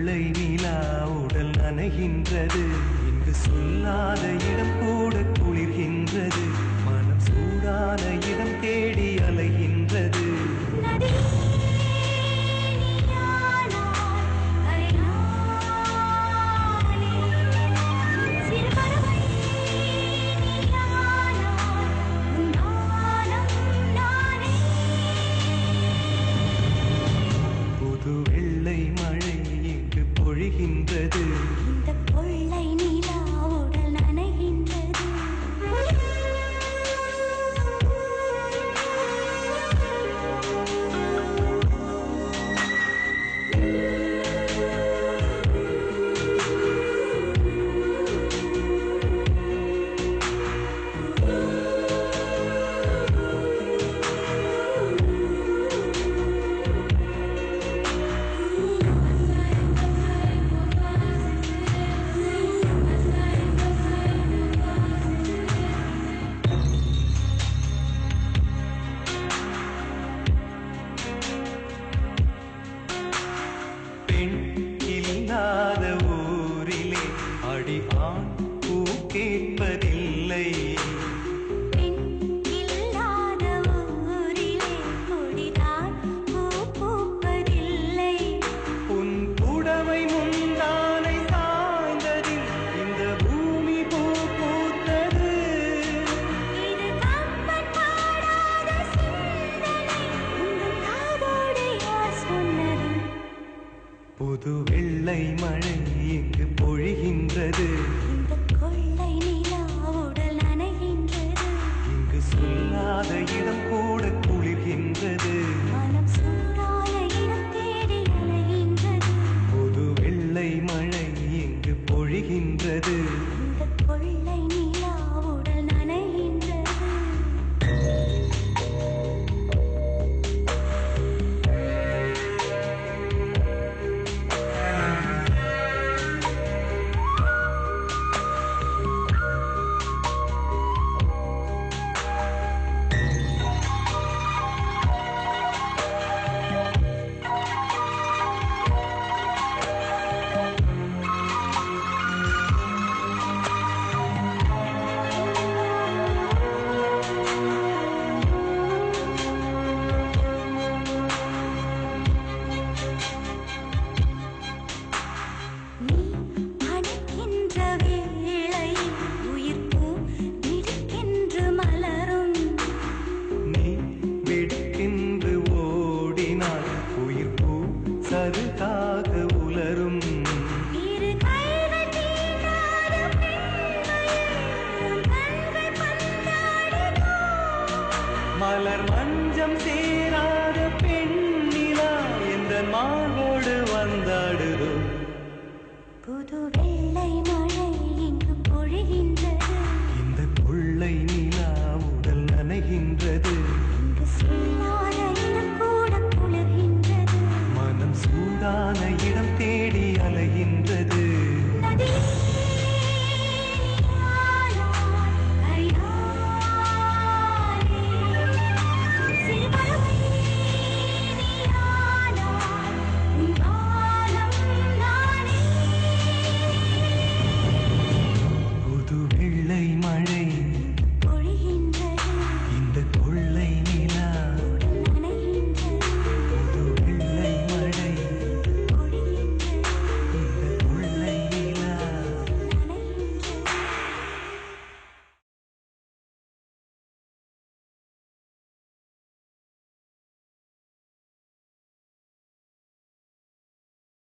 வெள்ளை நிலா உடல் நனைகின்றது. இங்கு சொல்லாத இடம் கூட குளிர்கின்றது. மனம் சூடான இடம் தேடி அலைகின்றது. புது வெள்ளை மழை இங்கு பொழிகின்றது. இந்த கொள்ளை நிலா உடல் நனைகின்றது. பெண் இல்லாத ஊரிலே அடி ஆண் பூ கேட்பதில்லை. பெண் இல்லாத ஊரிலே கொடிதான் பூ பூப்பதில்லை. உன் புடவை முந்தானை சாய்ந்ததில் இந்த பூமி பூ பூத்தது. இது கம்பன் பாடாத சிந்தனை, உங்கள் காதோடு யார் சொன்னது? புது வெள்ளை மழை இங்கு பொழிகின்றது.